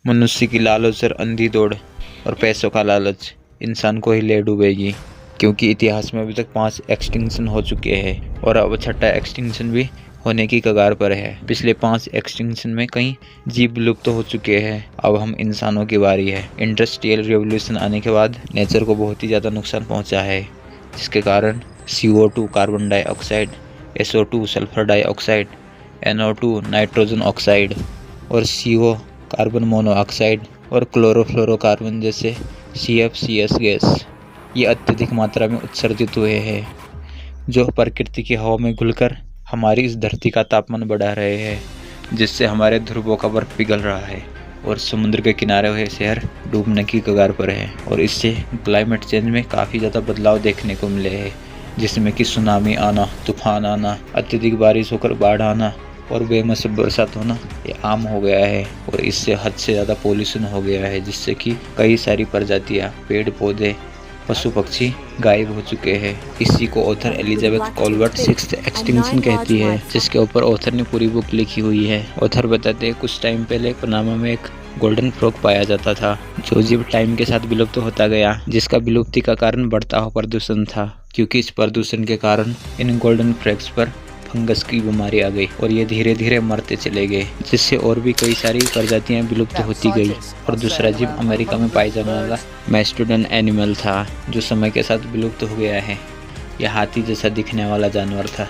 मनुष्य की लालच और अंधी दौड़ और पैसों का लालच इंसान को ही ले डूबेगी, क्योंकि इतिहास में अभी तक 5 एक्सटिंक्शन हो चुके हैं और अब छठा एक्सटिंक्शन भी होने की कगार पर है। पिछले 5 एक्सटिंक्शन में कई जीव विलुप्त हो चुके हैं। अब हम इंसानों की बारी है। इंडस्ट्रियल रिवोल्यूशन आने के बाद नेचर को बहुत ही ज़्यादा नुकसान पहुंचा है, जिसके कारण CO2 carbon dioxide, SO2 sulphur dioxide, NO2 nitrogen oxide और CO कार्बन मोनोऑक्साइड और क्लोरोफ्लोरोकार्बन जैसे CFCS गैस ये अत्यधिक मात्रा में उत्सर्जित हुए हैं, जो प्रकृति की हवा में घुलकर हमारी इस धरती का तापमान बढ़ा रहे हैं, जिससे हमारे ध्रुवों का बर्फ पिघल रहा है और समुद्र के किनारे हुए शहर डूबने की कगार पर है। और इससे क्लाइमेट चेंज में काफ़ी ज़्यादा बदलाव देखने को मिले हैं, जिसमें कि सुनामी आना, तूफान आना, अत्यधिक बारिश होकर बाढ़ आना और बेमौसम बरसात होना ये आम हो गया है। और इससे हद से ज़्यादा पोल्यूशन हो गया है, जिससे कि कई सारी प्रजातियाँ, पेड़ पौधे, पशु पक्षी गायब हो चुके हैं। इसी को author Elizabeth Colbert 6th extinction कहती है, जिसके ऊपर ऑथर ने पूरी बुक लिखी हुई है। ऑथर बताते हैं कुछ टाइम पहले पनामा में एक गोल्डन फ्रॉग पाया जाता था, जो जीव टाइम के साथ विलुप्त होता गया, जिसका विलुप्ति का कारण बढ़ता हुआ प्रदूषण था, क्योंकि इस प्रदूषण के कारण इन गोल्डन फ्रॉग्स पर फंगस की बीमारी आ गई और ये धीरे धीरे मरते चले गए, जिससे और भी कई सारी प्रजातियां विलुप्त होती गई। और दूसरा जीव अमेरिका में पाया जाने वाला मैस्टोडन एनिमल था, जो समय के साथ विलुप्त हो गया है। यह हाथी जैसा दिखने वाला जानवर था,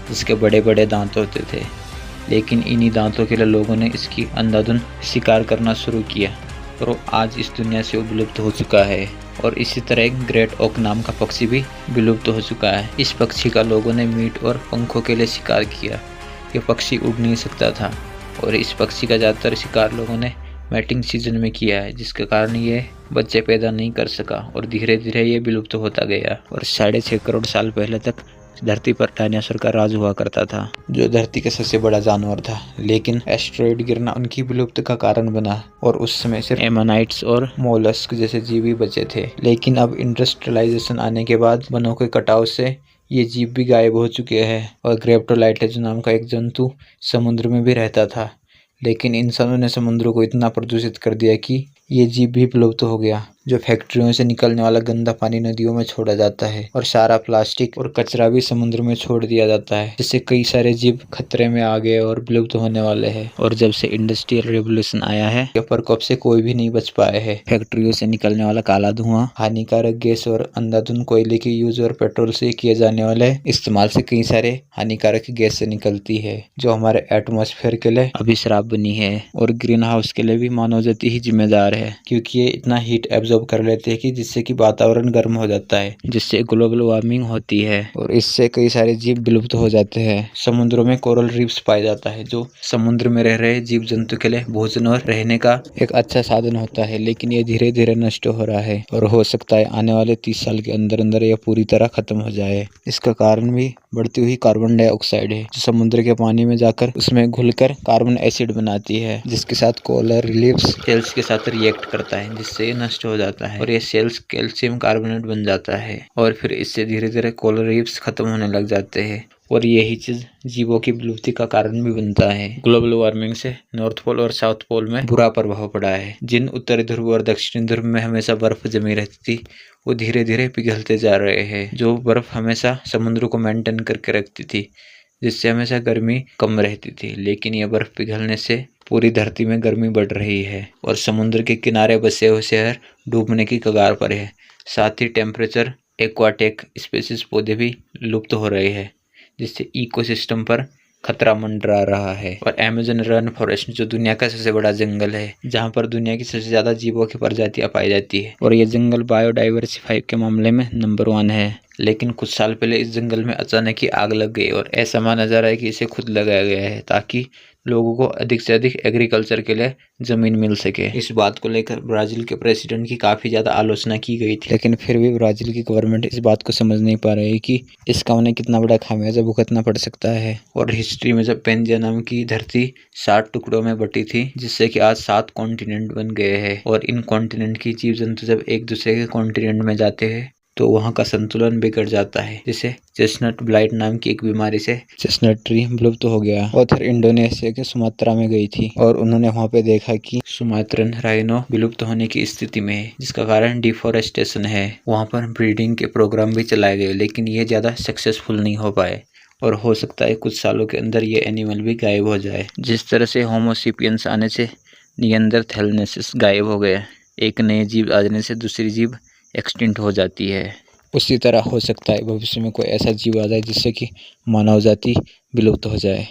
जिसके बड़े बड़े दांत होते थे, लेकिन इन्हीं दांतों के लिए लोगों ने इसकी अंधाधुंध शिकार करना शुरू किया और वो आज इस दुनिया से विलुप्त हो चुका है। और इसी तरह एक ग्रेट ओक नाम का पक्षी भी विलुप्त हो चुका है। इस पक्षी का लोगों ने मीट और पंखों के लिए शिकार किया। ये पक्षी उड़ नहीं सकता था और इस पक्षी का ज़्यादातर शिकार लोगों ने मैटिंग सीजन में किया है, जिसके कारण ये बच्चे पैदा नहीं कर सका और धीरे धीरे ये विलुप्त होता गया। और 6.5 करोड़ साल पहले तक धरती पर डायनासोर का राज हुआ करता था, जो धरती का सबसे बड़ा जानवर था। लेकिन एस्टेरॉयड गिरना उनकी विलुप्त का कारण बना और उस समय सिर्फ एमोनाइट्स और मोलस्क जैसे जीव ही बचे थे। लेकिन अब इंडस्ट्रियलाइजेशन आने के बाद वनों के कटाव से ये जीव भी गायब हो चुके हैं। और ग्रेप्टोलाइटेज नाम का एक जंतु समुद्र में भी रहता था, लेकिन इंसानों ने समुद्र को इतना प्रदूषित कर दिया कि ये जीव भी विलुप्त हो गया। जो फैक्ट्रियों से निकलने वाला गंदा पानी नदियों में छोड़ा जाता है और सारा प्लास्टिक और कचरा भी समुद्र में छोड़ दिया जाता है, जिससे कई सारे जीव खतरे में आ गए और विलुप्त होने वाले हैं। और जब से इंडस्ट्रियल रेवोल्यूशन आया है, ये प्रकोप से कोई भी नहीं बच पाए है। फैक्ट्रियों से निकलने वाला काला धुआं, हानिकारक गैस और अंधाधुंध कोयले की यूज और पेट्रोल से किए जाने वाले इस्तेमाल से कई सारे हानिकारक गैस से निकलती है, जो हमारे एटमॉस्फेयर के लिए अभिशाप बनी है। और ग्रीन हाउस के लिए भी मानव जाति ही जिम्मेदार है, क्योंकि ये इतना हीट एब्जॉर्ब कर लेते हैं कि जिससे कि वातावरण गर्म हो जाता है, जिससे ग्लोबल वार्मिंग होती है और इससे कई सारे जीव विलुप्त हो जाते हैं। समुद्रों में कोरल रीफ्स पाया जाता है, जो समुद्र में रह रहे जीव जंतु के लिए भोजन और रहने का एक अच्छा साधन होता है। लेकिन ये धीरे धीरे नष्ट हो रहा है और हो सकता है आने वाले 30 साल के अंदर अंदर यह पूरी तरह खत्म हो जाए। इसका कारण भी बढ़ती हुई कार्बन डाइऑक्साइड है, जो समुद्र के पानी में जाकर उसमें घुलकर कार्बन एसिड बनाती है, जिसके साथ कोरल रीफ्स सेल्स के साथ रिएक्ट करता है, जिससे ये नष्ट हो जाता है और ये सेल्स कैल्शियम कार्बोनेट बन जाता है और फिर इससे धीरे धीरे कोरल रीफ्स खत्म होने लग जाते हैं। और यही चीज जीवों की विलुप्ति का कारण भी बनता है। ग्लोबल वार्मिंग से नॉर्थ पोल और साउथ पोल में बुरा प्रभाव पड़ा है। जिन उत्तरी ध्रुव और दक्षिणी ध्रुव में हमेशा बर्फ जमी रहती थी, वो धीरे धीरे पिघलते जा रहे हैं। जो बर्फ हमेशा समुद्र को मेंटेन करके रखती थी, जिससे हमेशा गर्मी कम रहती थी, लेकिन यह बर्फ पिघलने से पूरी धरती में गर्मी बढ़ रही है और समुद्र के किनारे बसे हुए शहर डूबने की कगार पर है। साथ ही टेम्परेचर एक्वाटिक स्पीशीज पौधे भी लुप्त हो रहे हैं, जिससे इकोसिस्टम पर खतरा मंडरा रहा है। और अमेज़न रेन फॉरेस्ट, जो दुनिया का सबसे बड़ा जंगल है, जहाँ पर दुनिया की सबसे ज्यादा जीवों की प्रजातियां पाई जाती है, और ये जंगल बायोडाइवर्सिफाई के मामले में नंबर 1 है। लेकिन कुछ साल पहले इस जंगल में अचानक ही आग लग गई और ऐसा माना जा रहा है कि इसे खुद लगाया गया है, ताकि लोगों को अधिक से अधिक एग्रीकल्चर के लिए जमीन मिल सके। इस बात को लेकर ब्राजील के प्रेसिडेंट की काफी ज्यादा आलोचना की गई थी, लेकिन फिर भी ब्राजील की गवर्नमेंट इस बात को समझ नहीं पा रही है कि इसका उन्हें कितना बड़ा खामियाजा भुगतना पड़ सकता है। और हिस्ट्री में जब पेंजिया नाम की धरती 7 टुकड़ों में बटी थी, जिससे कि आज 7 कॉन्टिनेंट बन गए हैं, और इन कॉन्टिनेंट की जीव जंतु जब एक दूसरे के कॉन्टिनेंट में जाते हैं तो वहाँ का संतुलन बिगड़ जाता है, जिसे चेस्टनट ब्लाइट नाम की एक बीमारी से चेस्टनट ट्री विलुप्त हो गया। ऑथर इंडोनेशिया के सुमात्रा में गई थी और उन्होंने वहाँ पे देखा कि सुमात्रन राइनो विलुप्त होने की स्थिति में है, जिसका कारण डिफोरेस्टेशन है। वहाँ पर ब्रीडिंग के प्रोग्राम भी चलाए गए, लेकिन ये ज़्यादा सक्सेसफुल नहीं हो पाए और हो सकता है कुछ सालों के अंदर ये एनिमल भी गायब हो जाए। जिस तरह से होमोसेपियंस आने से निएंडरथैलेंसिस गायब हो गया, एक नए जीव आने से दूसरी जीव एक्सटिंक्ट हो जाती है, उसी तरह हो सकता है भविष्य में कोई ऐसा जीव आ जाए जिससे कि मानव जाति विलुप्त हो जाए।